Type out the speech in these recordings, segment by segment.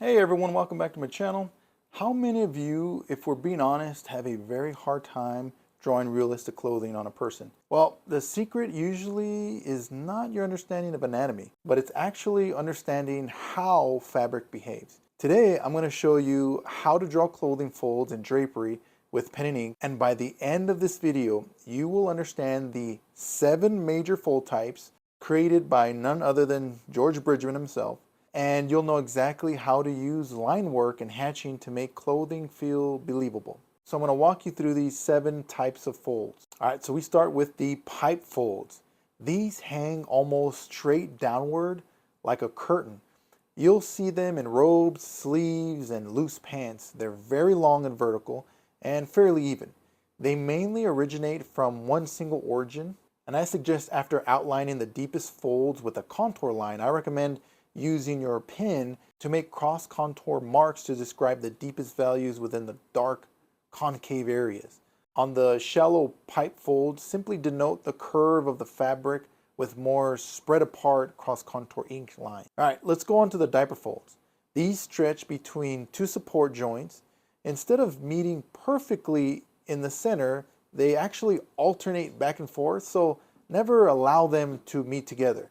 Hey everyone, welcome back to my channel. How many of you, if we're being honest, have a very hard time drawing realistic clothing on a person? Well, the secret usually is not your understanding of anatomy, but it's actually understanding how fabric behaves. Today, I'm going to show you how to draw clothing folds and drapery with pen and ink, and by the end of this video, you will understand the 7 major fold types created by none other than George Bridgman himself, and you'll know exactly how to use line work and hatching to make clothing feel believable. So I'm going to walk you through these 7 types of folds. Alright, so we start with the pipe folds. These hang almost straight downward like a curtain. You'll see them in robes, sleeves, and loose pants. They're very long and vertical and fairly even. They mainly originate from one single origin, and I suggest after outlining the deepest folds with a contour line, I recommend using your pen to make cross contour marks to describe the deepest values within the dark concave areas. On the shallow pipe folds, simply denote the curve of the fabric with more spread apart cross contour ink line. Alright, let's go on to the diaper folds. These stretch between 2 support joints. Instead of meeting perfectly in the center, they actually alternate back and forth, so never allow them to meet together.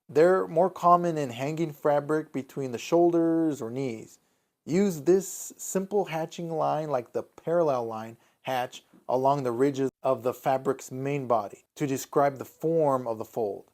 They're more common in hanging fabric between the shoulders or knees. Use this simple hatching line like the parallel line hatch along the ridges of the fabric's main body to describe the form of the fold.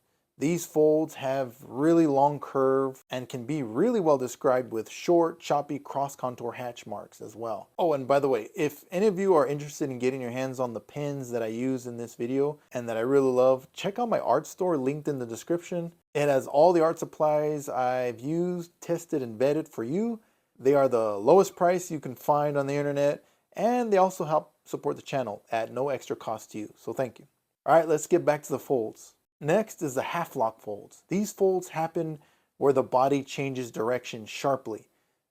These folds have really long curve and can be really well described with short, choppy cross-contour hatch marks as well. Oh, and by the way, if any of you are interested in getting your hands on the pens that I use in this video and that I really love, check out my art store linked in the description. It has all the art supplies I've used, tested, and vetted for you. They are the lowest price you can find on the internet, and they also help support the channel at no extra cost to you, so thank you. Alright, let's get back to the folds. Next is the half lock folds. These folds happen where the body changes direction sharply.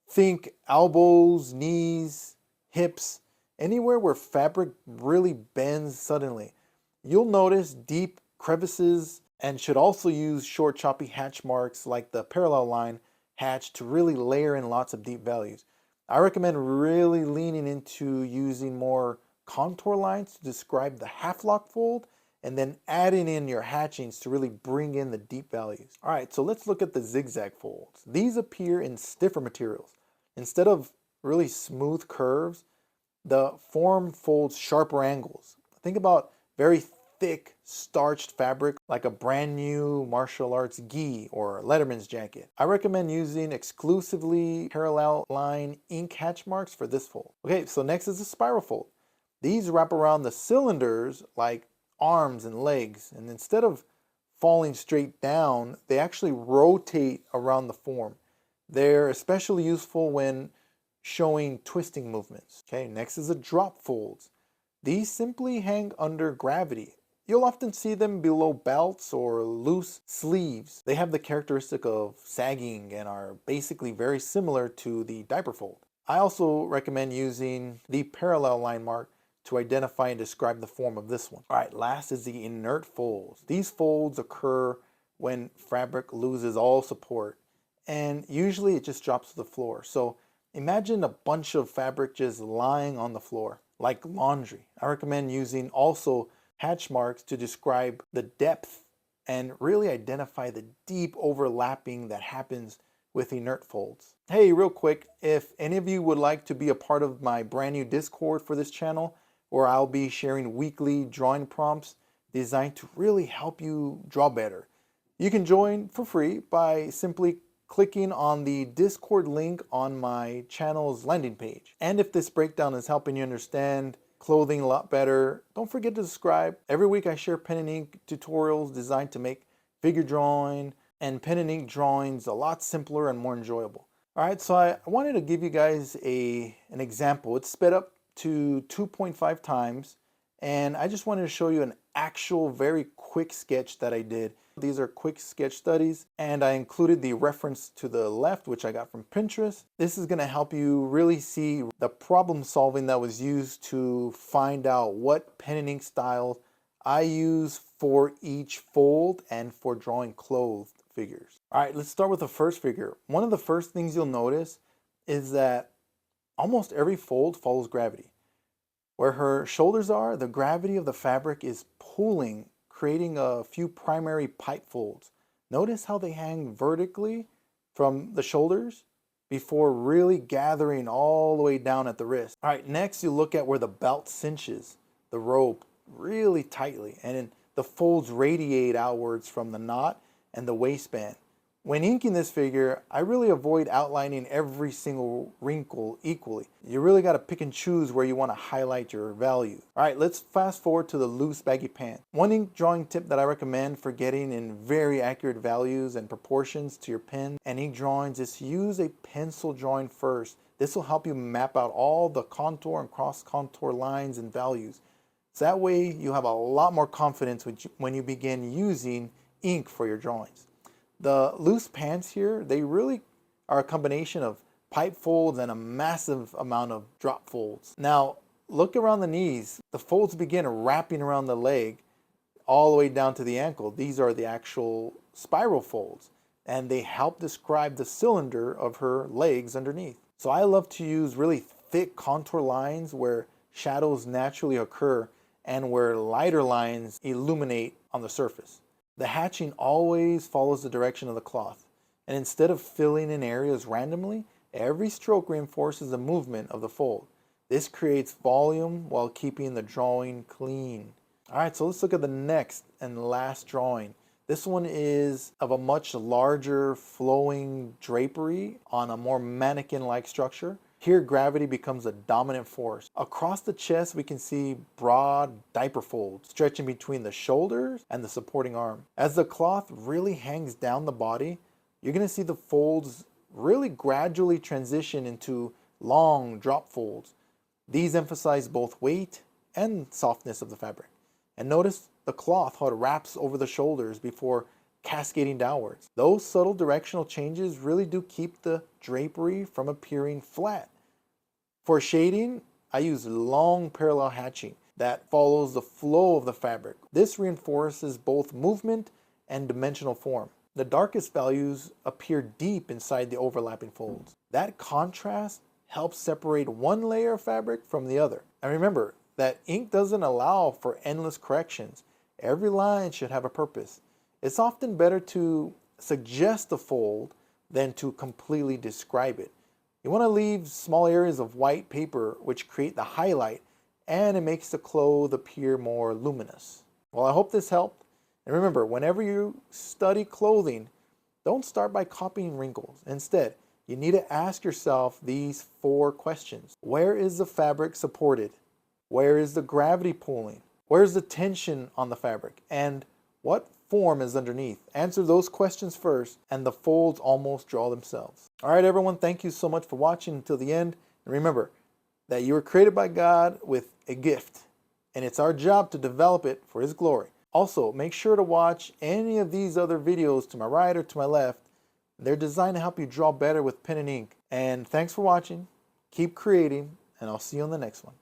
Think elbows, knees, hips, anywhere where fabric really bends suddenly. You'll notice deep crevices and should also use short choppy hatch marks like the parallel line hatch to really layer in lots of deep values. I recommend really leaning into using more contour lines to describe the half lock fold and then adding in your hatchings to really bring in the deep values. Alright, so let's look at the zigzag folds. These appear in stiffer materials. Instead of really smooth curves, the form folds sharper angles. Think about very thick starched fabric like a brand new martial arts gi or Letterman's jacket. I recommend using exclusively parallel line ink hatch marks for this fold. Okay, so next is the spiral fold. These wrap around the cylinders like arms and legs, and instead of falling straight down, they actually rotate around the form. They're especially useful when showing twisting movements. Okay, next is the drop folds. These simply hang under gravity. You'll often see them below belts or loose sleeves. They have the characteristic of sagging and are basically very similar to the diaper fold. I also recommend using the parallel line mark to identify and describe the form of this one. Alright, last is the inert folds. These folds occur when fabric loses all support, and usually it just drops to the floor. So imagine a bunch of fabric just lying on the floor, like laundry. I recommend using also hatch marks to describe the depth and really identify the deep overlapping that happens with inert folds. Hey, real quick, if any of you would like to be a part of my brand new Discord for this channel, where I'll be sharing weekly drawing prompts designed to really help you draw better, you can join for free by simply clicking on the Discord link on my channel's landing page. And if this breakdown is helping you understand clothing a lot better, don't forget to subscribe. Every week I share pen and ink tutorials designed to make figure drawing and pen and ink drawings a lot simpler and more enjoyable. Alright, so I wanted to give you guys an example. It's sped up to 2.5 times, and I just wanted to show you an actual very quick sketch that I did. These are quick sketch studies, and I included the reference to the left, which I got from Pinterest. This is going to help you really see the problem solving that was used to find out what pen and ink styles I use for each fold and for drawing clothed figures. All right, let's start with the first figure. One of the first things you'll notice is that almost every fold follows gravity. Where her shoulders are, the gravity of the fabric is pulling, creating a few primary pipe folds. Notice how they hang vertically from the shoulders before really gathering all the way down at the wrist. All right, next you look at where the belt cinches the rope really tightly, and then the folds radiate outwards from the knot and the waistband. When inking this figure, I really avoid outlining every single wrinkle equally. You really got to pick and choose where you want to highlight your value. All right, let's fast forward to the loose baggy pant. One ink drawing tip that I recommend for getting in very accurate values and proportions to your pen and ink drawings is to use a pencil drawing first. This will help you map out all the contour and cross contour lines and values. So that way you have a lot more confidence when you begin using ink for your drawings. The loose pants here, they really are a combination of pipe folds and a massive amount of drop folds. Now, look around the knees. The folds begin wrapping around the leg all the way down to the ankle. These are the actual spiral folds, and they help describe the cylinder of her legs underneath. So I love to use really thick contour lines where shadows naturally occur and where lighter lines illuminate on the surface. The hatching always follows the direction of the cloth, and instead of filling in areas randomly, every stroke reinforces the movement of the fold. This creates volume while keeping the drawing clean. All right, so let's look at the next and last drawing. This one is of a much larger flowing drapery on a more mannequin-like structure. Here, gravity becomes a dominant force. Across the chest, we can see broad diaper folds stretching between the shoulders and the supporting arm. As the cloth really hangs down the body, you're going to see the folds really gradually transition into long drop folds. These emphasize both weight and softness of the fabric. And notice the cloth, how it wraps over the shoulders before cascading downwards. Those subtle directional changes really do keep the drapery from appearing flat. For shading, I use long parallel hatching that follows the flow of the fabric. This reinforces both movement and dimensional form. The darkest values appear deep inside the overlapping folds. That contrast helps separate one layer of fabric from the other. And remember that ink doesn't allow for endless corrections. Every line should have a purpose. It's often better to suggest the fold than to completely describe it. You want to leave small areas of white paper which create the highlight, and it makes the clothes appear more luminous. Well, I hope this helped. And remember, whenever you study clothing, don't start by copying wrinkles. Instead, you need to ask yourself these 4 questions. Where is the fabric supported? Where is the gravity pulling? Where's the tension on the fabric? And what form is underneath? Answer those questions first, and the folds almost draw themselves. All right, everyone, thank you so much for watching until the end. And remember that you were created by God with a gift, and it's our job to develop it for His glory. Also, make sure to watch any of these other videos to my right or to my left. They're designed to help you draw better with pen and ink. And thanks for watching. Keep creating, and I'll see you on the next one.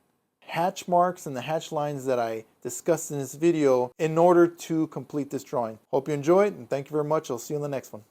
Hatch marks and the hatch lines that I discussed in this video in order to complete this drawing. Hope you enjoyed, and thank you very much. I'll see you on the next one.